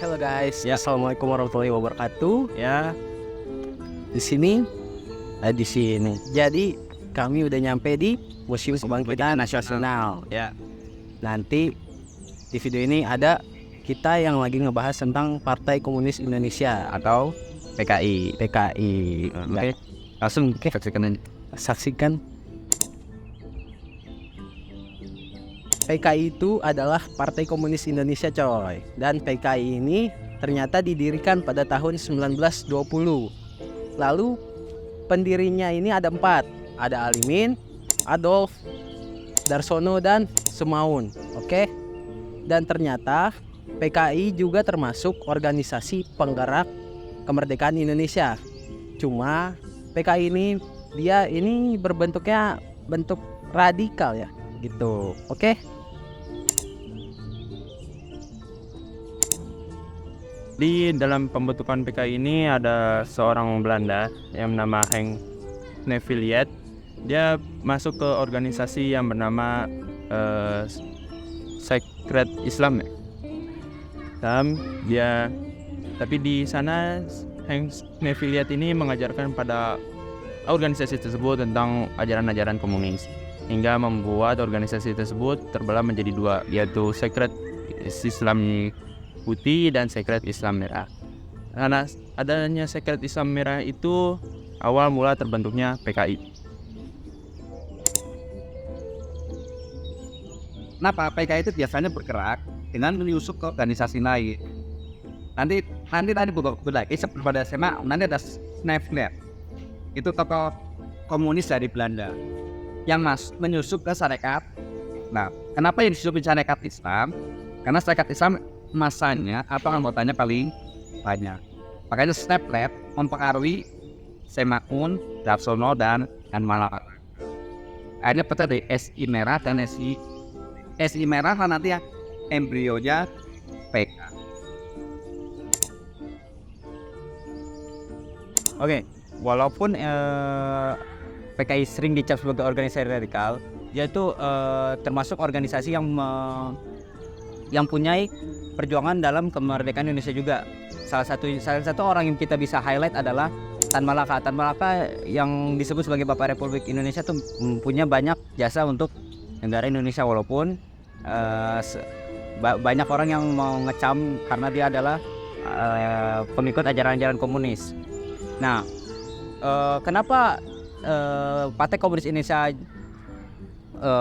Halo guys, Ya. Assalamualaikum warahmatullahi wabarakatuh. Ya, Di sini, di sini. Jadi kami udah nyampe di Museum Kebangkitan Nasional. ya, Nanti di video ini ada kita yang lagi ngebahas tentang Partai Komunis Indonesia atau PKI. PKI. Oke, langsung saksikan aja. Saksikan. PKI itu adalah Partai Komunis Indonesia coy. Dan PKI ini ternyata didirikan pada tahun 1920. Lalu pendirinya ini ada 4. Ada Alimin, Adolf, Darsono, dan Sumaun. Oke. Dan ternyata PKI juga termasuk organisasi penggerak kemerdekaan Indonesia. Cuma PKI ini berbentuknya bentuk radikal ya gitu. Oke. Di dalam pembentukan PKI ini ada seorang Belanda yang bernama Henk Snevilliet. Dia masuk ke organisasi yang bernama Secret Islam ya. Tapi di sana Henk Snevilliet ini mengajarkan pada organisasi tersebut tentang ajaran-ajaran komunis, hingga membuat organisasi tersebut terbelah menjadi 2, yaitu Secret Islam Putih dan Secret Islam Merah. Karena adanya Secret Islam Merah itu awal mula terbentuknya PKI. Kenapa PKI itu biasanya bergerak dengan menyusup ke organisasi lain. Nanti lagi sebelum pada SMA nanti ada Snevilliet. Itu tokoh komunis dari Belanda yang menyusup ke Sarekat. Nah, kenapa yang disubin Sarekat Islam? Karena Sarekat Islam masanya atau anggotanya paling banyak. Makanya Snevilliet mempengaruhi Sumaun, Darsono dan Malaka. Akhirnya pecah dari SI Merah dan SI Merah kan nanti yang embrionya PK. Oke, walaupun PKI sering dicap sebagai organisasi radikal, dia itu termasuk organisasi yang punya perjuangan dalam kemerdekaan Indonesia juga. Salah satu orang yang kita bisa highlight adalah Tan Malaka. Tan Malaka yang disebut sebagai Bapak Republik Indonesia tuh punya banyak jasa untuk negara Indonesia, walaupun banyak orang yang mau ngecam karena dia adalah pengikut ajaran-ajaran komunis. Nah, kenapa Partai Komunis Indonesia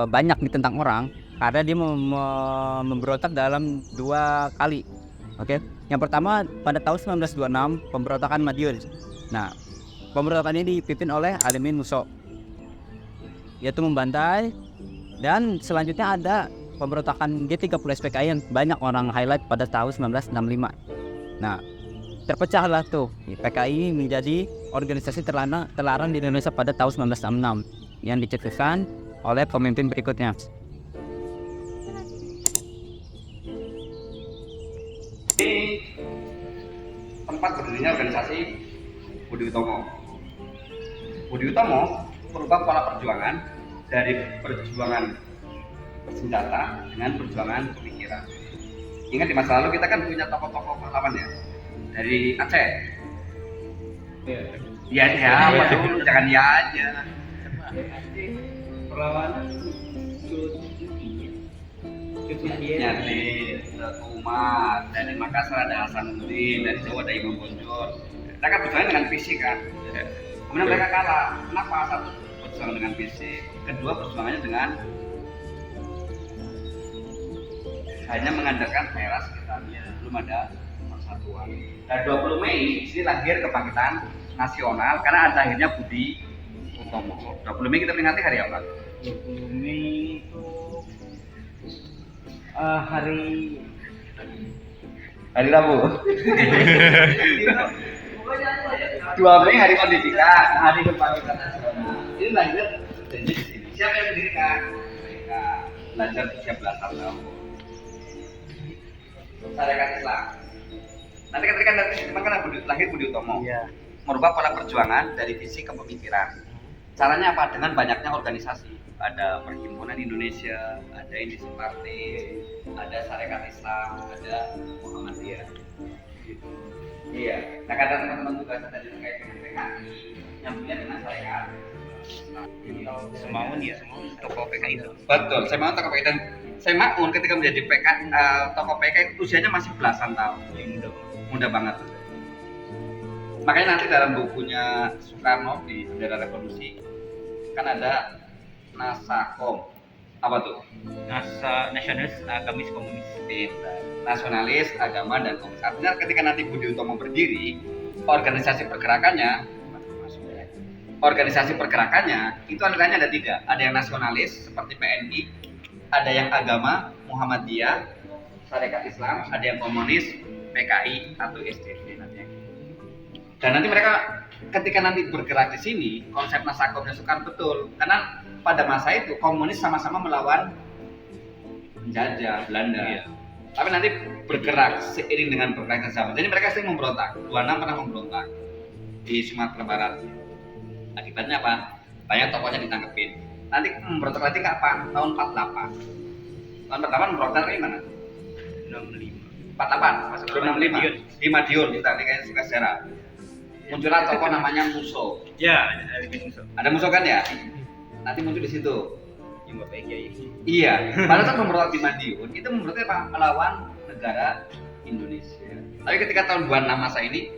banyak ditentang orang? Karena dia memberontak dalam 2 kali. Oke. Yang pertama pada tahun 1926 pemberontakan Madiun. Nah, pemberontakan ini dipimpin oleh Alimin Musso, yaitu membantai. Dan selanjutnya ada pemberontakan G30 SPKI yang banyak orang highlight pada tahun 1965. Nah, terpecahlah tuh PKI menjadi organisasi terlarang di Indonesia pada tahun 1966 yang dicetuskan oleh pemimpin berikutnya. Ini tempat berdirinya organisasi Budi Utomo. Budi Utomo merubah pola perjuangan dari perjuangan bersenjata dengan perjuangan pemikiran. Ingat di masa lalu kita kan punya tokoh-tokoh pahlawan ya, dari Aceh. Ya, apa dulu, jangan ya aja. Perlawanan Nyati, Umat, dari Makassar ada Hasanuddin, dari Jawa ada Imam Bonjol. Mereka kan berjuang dengan fisik kan. Kemudian mereka kalah. Kenapa? Satu berjuang dengan fisik, kedua perjuangannya dengan hanya mengandalkan daerah sekitarnya, belum ada persatuan. Nah, 20 Mei ini lahir kebangkitan nasional karena ada akhirnya Budi Utomo. 20 Mei kita peringati hari apa? 20 Mei itu hari Rabu. 2 Mei hari pendidikan, hari kebangkitan nasional. Ini lahir di sini. Siapa yang mendirikan? Mereka belajar usia belasan tahun. Sarekat Islam. Nanti ketika lahir Budi Utomo, merubah pola perjuangan dari visi ke pemikiran. Caranya apa? Dengan banyaknya organisasi. Ada Perhimpunan Indonesia, ada Indonesian Party, ada ada Sarekat Islam, ada Muhammadiyah. Iya. Nah kata teman-teman juga tadi terkait dengan PKI yang punya dengan Sarekat. Semaun ya, tokoh PKI itu. Betul. Saya mau tokoh PKI dan saya Maun ketika menjadi tokoh PKI usianya masih belasan tahun. Muda banget. Makanya nanti dalam bukunya Soekarno di Bendera Revolusi kan ada Nasakom. Apa tuh? Nasionalis, Agamis, Komunis. Nasionalis, agama, dan komunis. Artinya ketika nanti Budi Utomo berdiri, organisasi pergerakannya itu alirannya ada 3. Ada yang nasionalis seperti PNI, ada yang agama Muhammadiyah, Sarekat Islam, ada yang komunis PKI atau SDV nanti. Dan nanti mereka ketika nanti bergerak di sini, konsep Nasakomnya Soekarno betul, karena pada masa itu komunis sama-sama melawan penjajah Belanda. Iya. Tapi nanti bergerak seiring dengan pergerakan zaman. Jadi mereka sering memberontak. 26 pernah memberontak di Sumatera Barat. Akibatnya apa? Banyak tokohnya ditangkepin. Nanti memberontak lagi kapan? Tahun 48. Tahun 48 memberontak dari mana? 65. 48, masuk belum 65. Di Madiun, kita kayak suka sejarah. Muncullah tokoh namanya Muso. Ya, ada Musuh. Ada Muso kan ya? Nanti muncul di situ. Yang Bapak Kiai. Iya, pada saat memberontak di Madiun, itu memberontak apa? Melawan negara Indonesia. Tapi ketika tahun 26 masa ini,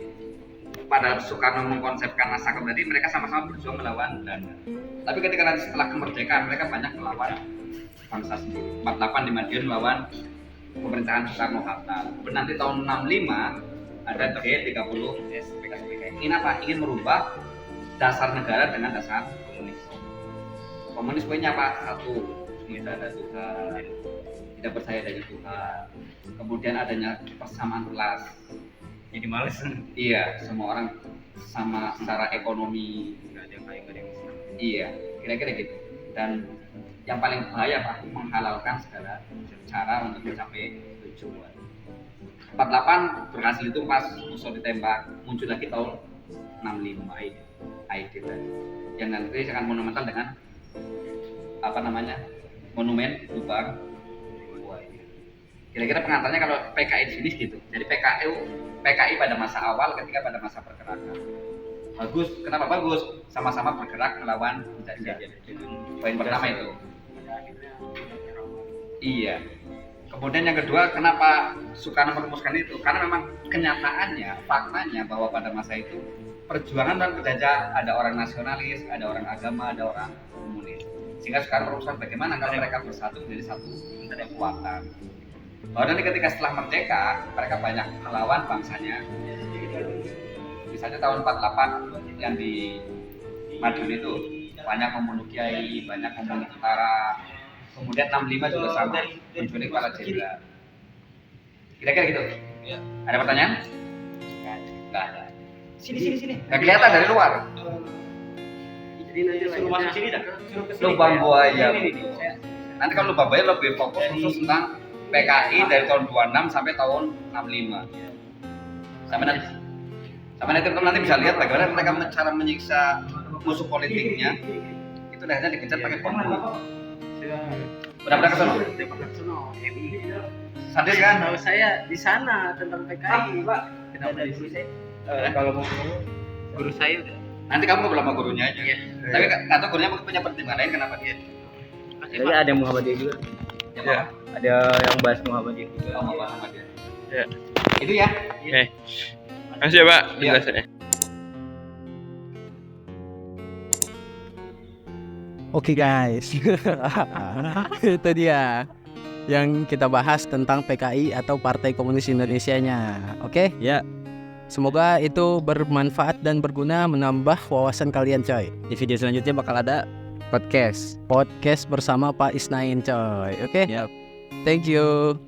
pada Soekarno mengkonsepkan Nasakom tadi, mereka sama-sama berjuang melawan Belanda. Tapi ketika nanti setelah kemerdekaan, mereka banyak melawan bangsa sendiri. 48 di Madiun melawan pemerintahan Soekarno-Hatta. Kemudian nanti tahun 65 ada G30 SPKI. Ini apa? Ingin merubah dasar negara dengan dasar komunis. Komunis poinnya apa? Satu, tidak ada Tuhan, tidak percaya adanya Tuhan. Kemudian adanya persamaan kelas. Jadi males. Iya, semua orang sama secara ekonomi. Nggak ada yang kaya, nggak ada yang miskin. Iya, kira-kira gitu. Dan yang paling bahaya Pak, menghalalkan segala cara untuk mencapai tujuan. 48 berhasil itu pas musuh ditembak, muncul lagi tahun 65 ID tadi. Yang nanti akan monumental dengan apa namanya? Monumen Lubang Buaya. Kira-kira pengantarnya kalau PKI di sini gitu. Jadi PKI pada masa awal ketika pada masa pergerakan. Bagus, kenapa bagus? Sama-sama bergerak melawan penjajah. Poin pertama itu. Iya. Kemudian yang kedua, kenapa Soekarno merumuskan itu? Karena memang kenyataannya, faktanya bahwa pada masa itu perjuangan dan penjajah ada orang nasionalis, ada orang agama, ada orang komunis. Sehingga Soekarno merumuskan bagaimana kalau mereka bersatu menjadi satu kekuatan. Bahwa nanti ketika setelah merdeka, mereka banyak melawan bangsanya. Misalnya tahun 48 yang di Madiun itu banyak membunuh kiai, banyak membunuh tentara. Kemudian 65 juga sama, menculik kepala jenderal. Kira-kira gitu. Ya. Ada pertanyaan? Nggak ada. Sini. Nggak kelihatan dari luar. Jadi nanti suruh masuk sini dah. Suruh ke sini. Lubang buaya. Ini. Nanti kalau lubang buaya lebih fokus khusus tentang PKI dari tahun 26 sampai tahun 65. Sampai nanti teman-teman nanti bisa lihat bagaimana mereka cara menyiksa musuh politiknya. Itu akhirnya dikejar pakai bom. Udah pernah ke sana? Sadis kan? Tahu saya di sana tentang PKI. Pak. Kenapa di sini? Kalau mau guru saya udah. Nanti kamu ngobrol sama gurunya aja. Tapi atau gurunya punya pertimbangan lain kenapa dia? Kayaknya ada Muhammadiyah juga. Ya. Ada yang bahas Muhammadiyah juga. Sama sama dia. Ya. Itu ya. Makasih ya Pak Iya. penjelasannya. Oke guys, itu dia yang kita bahas tentang PKI atau Partai Komunis Indonesianya. Oke? Ya. Semoga itu bermanfaat dan berguna menambah wawasan kalian coy. Di video selanjutnya bakal ada Podcast bersama Pak Isnain coy. Oke? Yap. Thank you.